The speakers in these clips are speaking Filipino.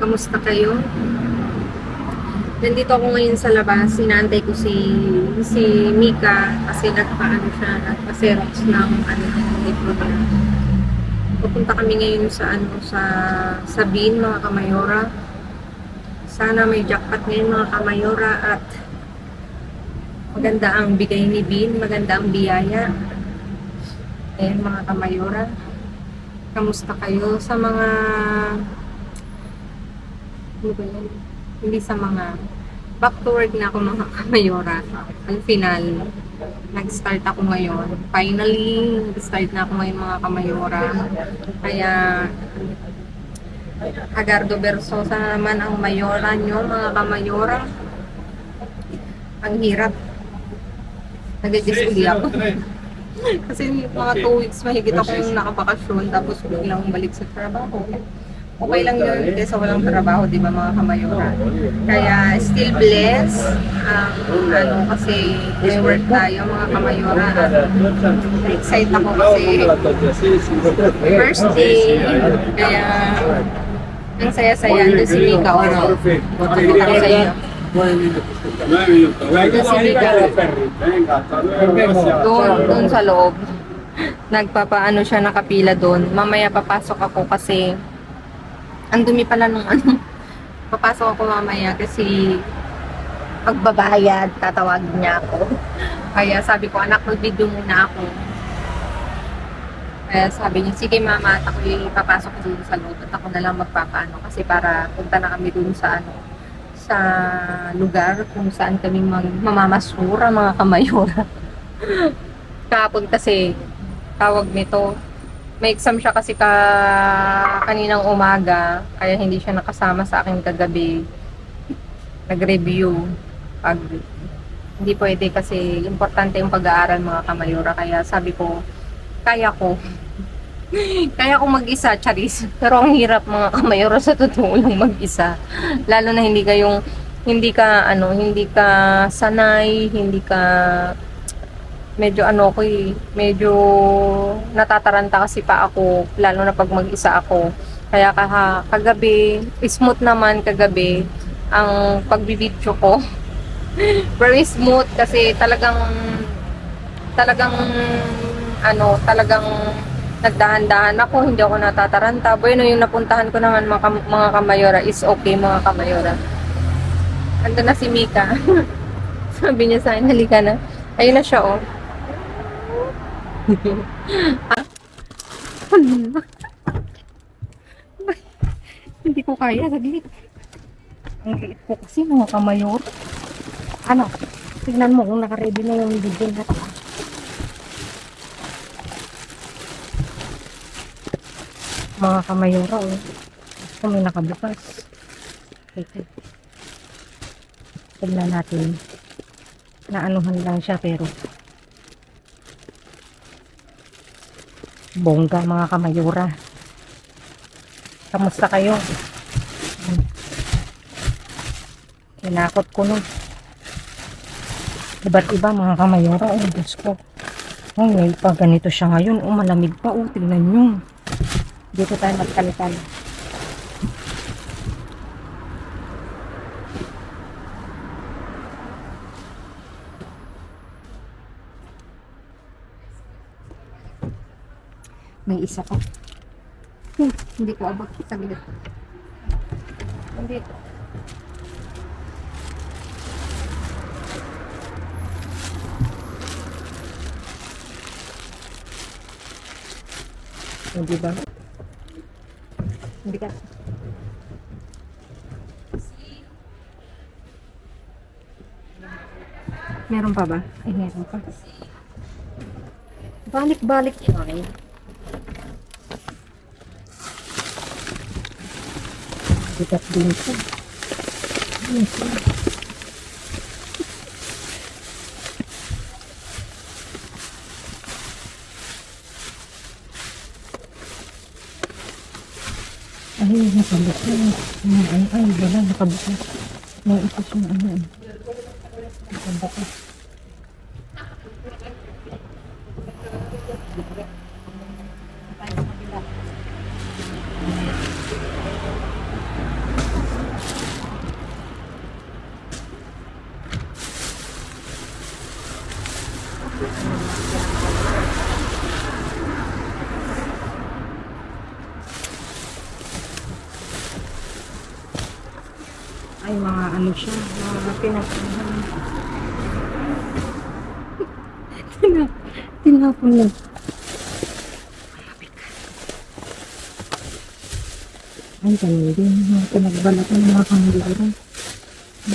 Kamusta kayo? Nandito ako ngayon sa labas. Inaantay ko si Mika kasi nagpa-xerox ng libro niya. Pupunta kami ngayon sa Bean, mga kamayora. Sana may jackpot ngayon, mga kamayora, at maganda ang bigay ni Bean, maganda ang biyaya. Mga kamayora, kamusta kayo sa mga ano ba yan? Hindi sa mga back to work na ako, mga kamayora. Ang final, nag-start ako ngayon. Finally, nag-start na ako ngayon, mga kamayora. Kaya Agardo Versosa naman ang mayora nyo, mga kamayora. Ang hirap. Nag-adjust ako. Kasi mga 2 weeks mahigit akong nakabakasyon, tapos biglang balik sa trabaho. Okay lang yun kaysa walang trabaho, di ba, mga kamayora? Kaya still blessed. Kasi may work tayo, mga kamayora. Excited ako kasi first day. Kaya ang saya-saya. Doon si Mika, Nakita ko sa iyo. Doon si Mika. Doon sa loob. Nagpapaano siya, nakapila doon. Mamaya papasok ako kasi ang dumi pala ng papasok ako mamaya kasi pagbabayad, tatawagin niya ako. Kaya sabi ko, anak, mag-video muna ako. Kaya sabi niya, sige mama, at ako papasok doon sa loob at ako na lang magpapaano kasi para punta na kami doon sa sa lugar kung saan kami mamamasura, mga kamayora. Kahapon kasi tawag nito, may exam siya kasi kaninang umaga, kaya hindi siya nakasama sa akin kagabi. Nag-review. Hindi pwede kasi importante yung pag-aaral, mga kamayora. Kaya sabi ko, kaya ko mag-isa, charis. Pero ang hirap, mga kamayora, sa totoo lang mag-isa. Lalo na hindi ka sanay, hindi ka medyo natataranta kasi pa ako, lalo na pag mag-isa ako. Kaya kagabi, smooth naman kagabi ang pagbibidyo ko. Very smooth kasi talagang nagdahan-dahan ako, hindi ako natataranta. Bueno, yung napuntahan ko naman, mga kamayora, is okay, mga kamayora. Ando na si Mika. Sabi niya sa akin, halika na. Ayun na siya, oh. Hindi ko kaya, saglit. Ang liit ko kasi, mga kamayor. Tignan mo kung naka-ready na yung video na ito. Mga kamayora, oh. May nakabukas. Okay. Tignan natin. Naanuhan lang siya, pero bongga, mga kamayora. Kamusta kayo? Kinakot ko nun. Iba't iba, mga kamayora. Diyos ko. May pa ganito siya ngayon. Malamig pa. Tignan nyo. Dito tayo magkalitan. May isa pa. Hindi ko abot. Saglit. Hindi. Hindi ba? Hindi ka. Meron pa ba? Ay, meron pa. Balik-balik tayo. Bigat din ito. Ay, nakabukas. Ay, wala, nakabukas. May ito siya, nakabukas. Ay, mga ano siya, mga pinagpunan. Tinapon lang. Ay, ganun din. Mga pinagbalat ng mga kandidato.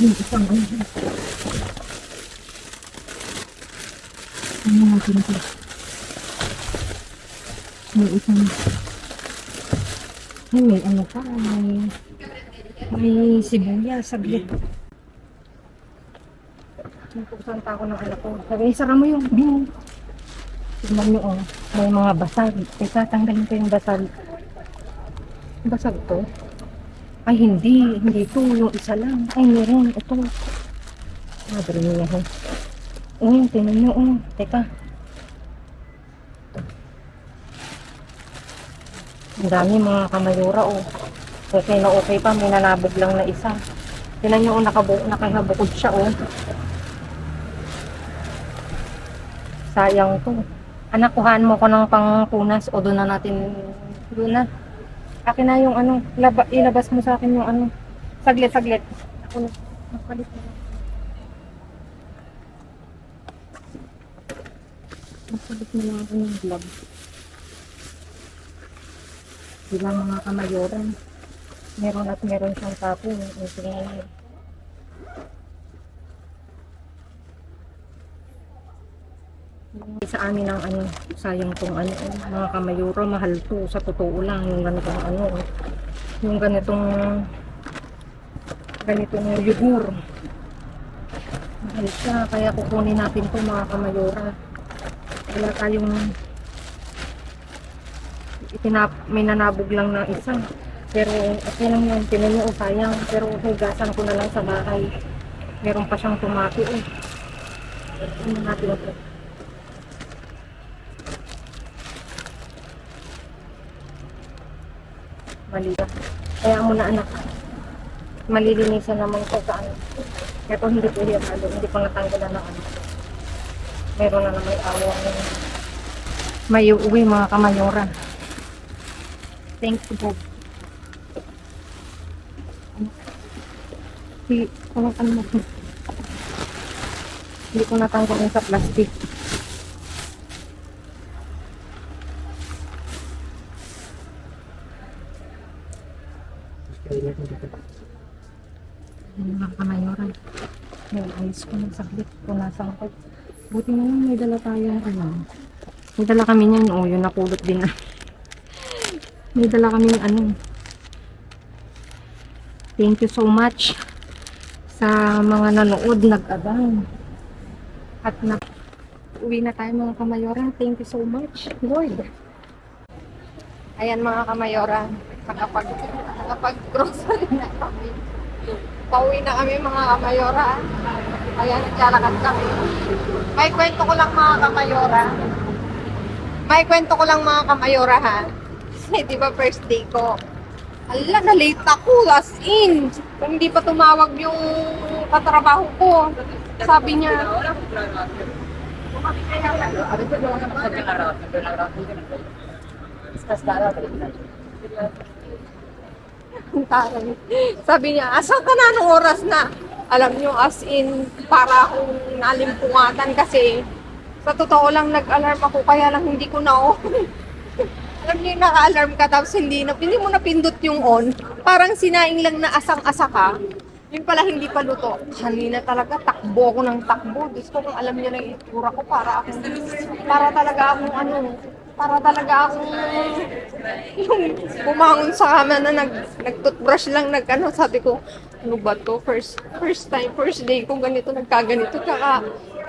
Yung isang ano. Ano natin ito? May isang... Ay, may ano pa. May sibuyas, saglit. Nagpupusan pa ako ng anak ko. Sabi, sara mo yung bin. Tignan nyo, oh. May mga basag. Teka, tanggalin ko yung basag. Basag to? Ay, hindi. Hindi to. Yung isa lang. Ay, meron. Ito. Madre niya, oh. Oh, tingnan nyo, oh. Teka. Ang dami mga kamayura, oh. Okay na okay pa. May nanabog lang na isa. Tingnan nyo, oh. Nakahabukod siya, oh. Sayang to. Anak, kuhaan mo ko ng pangpunas o doon na natin, doon na. Akin na yung ano, ilabas mo sa akin yung ano. Saglit. Ako na, magpalit na lang. Magpalit na lang ako ng vlog. Sila mga kamayoran. Meron at meron siyang tapo. Tingnan. Sa amin ang ano, sayang tong ano, mga kamayura, mahal to sa totoo lang, yung ganitong ano, yung ganitong yugur. Mahal siya, kaya kukunin natin to mga kamayura. Wala tayong may nanabog lang na isa. Pero okay lang yan, tinan nyo, sayang. Pero hugasan ko na lang sa bahay. Meron pa siyang tumaki eh. Ano natin ito? Mali. Kaya mo na anak. Malilinisan naman ko sa ano. Ito hindi po yan halo. Hindi pa natanggalan na ano. Meron na naman awang may uwi mga kamayora. Thank you po. Ano mo? Hindi ko natanggalan sa plastic. Mga kamayoran. May ayos ko ng saglit. Punasan ko. Buti na lang may dala tayong ano. May dala kami niyan. O, yun napulot din na. May dala kaming ano. Thank you so much sa mga nanood, nag-abang. At uwi na tayo mga kamayoran. Thank you so much, Lord. Ayan mga kamayoran. Nakapag-grocery na kami. Pauwi na kami mga kamayora. Ayan, naglalakad kami. May kwento ko lang mga kamayora ha. Kasi di ba first day ko. Ala, na-late ako. As in. Kung hindi pa tumawag yung katrabaho ko. Sabi niya. Sabi niya, asan ka na nung oras na? Alam nyo, as in, para akong nalimpungatan kasi sa totoo lang nag-alarm ako, kaya lang hindi ko na on. Alam niyo, naka-alarm ka tapos hindi mo napindot yung on. Parang sinaing lang na asang-asa ka. Yun pala hindi pa luto. Kanina talaga, takbo ko ng takbo. Diyos ko, kung alam niya na yung itsura ko, para talaga akong yung bumangon sa kama na nag-toothbrush lang, sabi ko, ano ba to? First day ko ganito, nagkaganito. Kaka,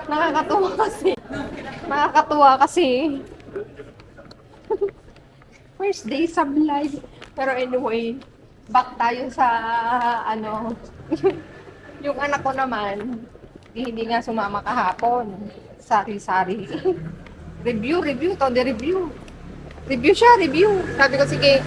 nakakatuwa kasi. First day sub live. Pero anyway, back tayo sa, yung anak ko naman, hindi nga sumama kahapon. Sari-sari. Review. Review siya. Sabi ko, sige.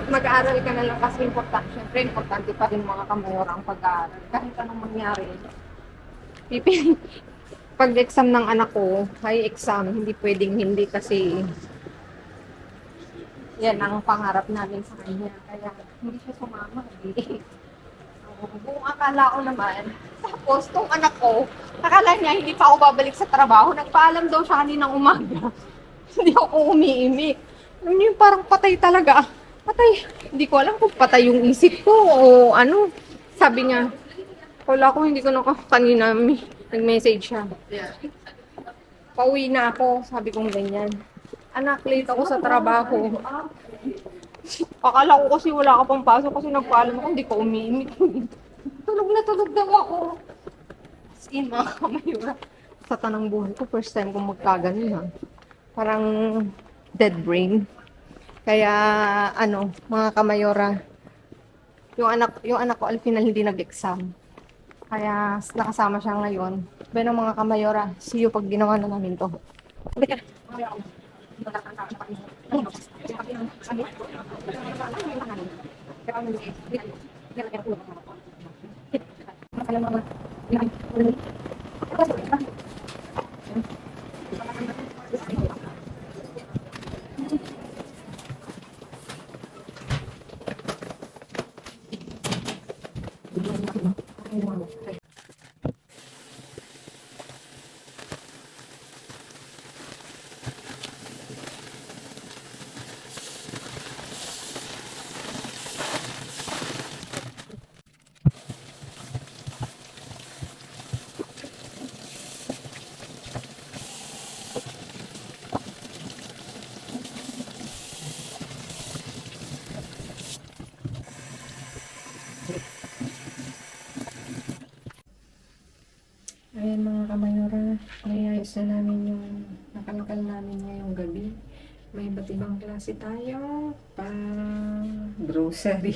mag-aaral ka na lang kasi importante. Siyempre, importante pa rin mga kamayor ang pag-aaral. Kahit anong mangyari. Pipili. Pag exam ng anak ko, high exam, hindi pwedeng hindi kasi yan ang pangarap namin sa kanya. Kaya hindi siya sumama. Eh. Buong akala ko naman, tapos tong anak ko, akala niya hindi pa ako babalik sa trabaho. Nagpaalam daw siya kaninang umaga. Hindi ako umiimik. Alam niyo, parang patay talaga. Patay. Hindi ko alam kung patay yung isip ko o ano. Sabi niya, wala ko, hindi ko na kanina nag-message siya. Pauwi na ako, sabi kong ganyan. Anak, late ako sa trabaho. Akala ko kasi wala ka pang pasok kasi nagpaalam ako, hindi ko umiimik. Tulog daw ako. As in, mga kamayura. Sa tanang buhay ko, first time kong magkaganon ha. Parang dead brain. Kaya, ano, mga kamayora, yung anak ko, al final, hindi nag-exam. Kaya, nakasama siya ngayon. Pero mga kamayora, see you pag ginawa na namin to. Balik ka. Ayan mga kamayora, ayos na namin yung nakalakal namin ngayong gabi. May iba't ibang klase tayo pa grocery.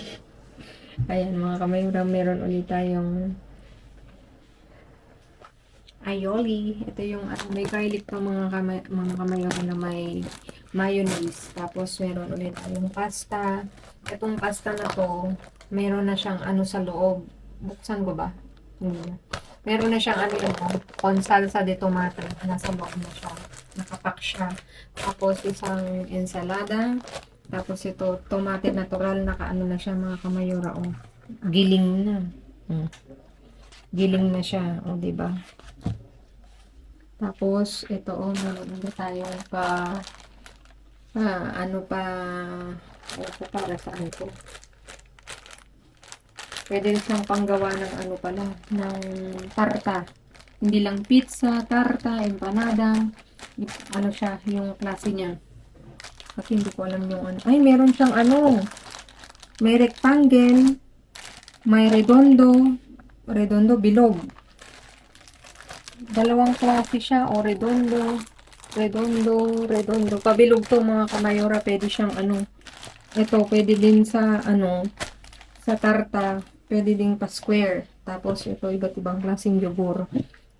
Ayan mga kamayora, meron ulit tayong aioli. Ito yung may garlic pa mga kamayora na may mayonnaise. Tapos meron ulit tayong pasta. Itong pasta na to, meron na siyang ano sa loob. Buksan ko ba? Hindi na. Meron na siyang ano yung con salsa de tomate. Nasa loob na siya. Nakapack siya. Tapos isang ensalada. Tapos ito, tomate natural. Nakaano na siya mga kamayora. Oh. Giling na. Giling na siya. O, diba? Tapos ito, oh, meron na tayo pa ano pa para saan to? Pwede rin siyang panggawa ng ano pala, ng tarta. Hindi lang pizza, tarta, empanada. Ano siya, yung klase niya. Kasi hindi ko alam yung ano. Ay, meron siyang ano. May rectangle. May redondo. Redondo, bilog. Dalawang klase siya. O, redondo. Redondo. Pabilog to mga kamayora. Pwede siyang ano. Ito, pwede din sa ano, sa tarta. Pwede ding pa-square. Tapos, ito, iba't ibang klaseng yogurt.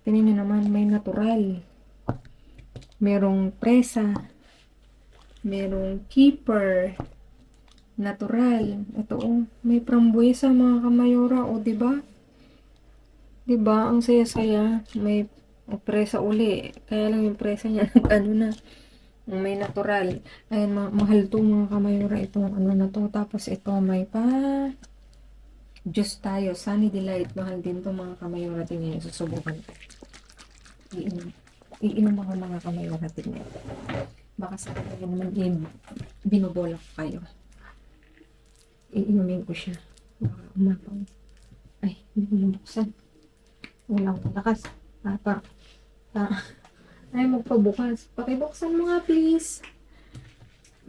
Tingnan nyo naman, may natural. Merong presa. Merong keeper. Natural. Ito, oh, may frambuesa, mga kamayora. O, diba? Diba? Ang saya-saya. May presa uli. Kaya lang yung presa niya, ano na. May natural. Ayan, mahal to, mga kamayora. Itong ano na to. Tapos, ito, may pa... Diyos tayo, Sunny Delight. Mahal din to mga kamayora. Tingnan nyo, susubukan ko. Iinom mga kamayora. Tingnan. Baka sa kanya naman binubola ko kayo. Iinumin ko siya. Baka umapaw. Ay, hindi ko nabuksan. Walang lakas. Ay, magpabukas. Pakibuksan mo nga, please.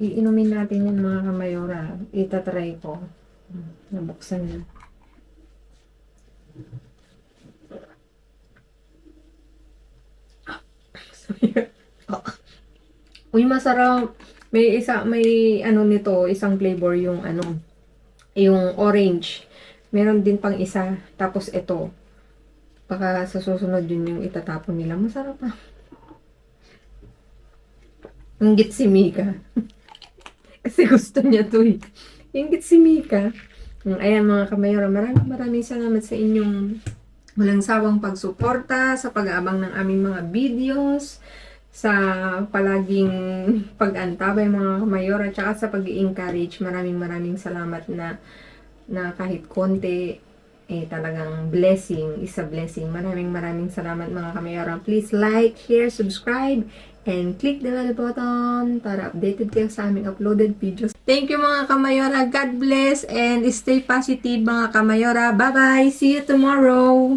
Iinumin natin yung mga kamayora. Itatry ko. Nabuksan na. Uy, masarap. May ano nito, isang flavor yung ano, yung orange. Meron din pang isa. Tapos ito. Baka sa susunod yun yung itatapon nila. Masarap pa. Ang git si Mika. Kasi gusto niya to eh. Ingit si Mika. Ayan mga kamayora, maraming salamat sa inyong walang sawang pagsuporta, sa pag-aabang ng aming mga videos, sa palaging pag-antabay mga kamayora, at saka sa pag-i-encourage. Maraming salamat na kahit konti, talagang blessing, is a blessing. Maraming salamat mga kamayora. Please like, share, subscribe, and click the bell button para updated kayo sa aming uploaded videos. Thank you mga kamayora. God bless and stay positive mga kamayora. Bye-bye. See you tomorrow.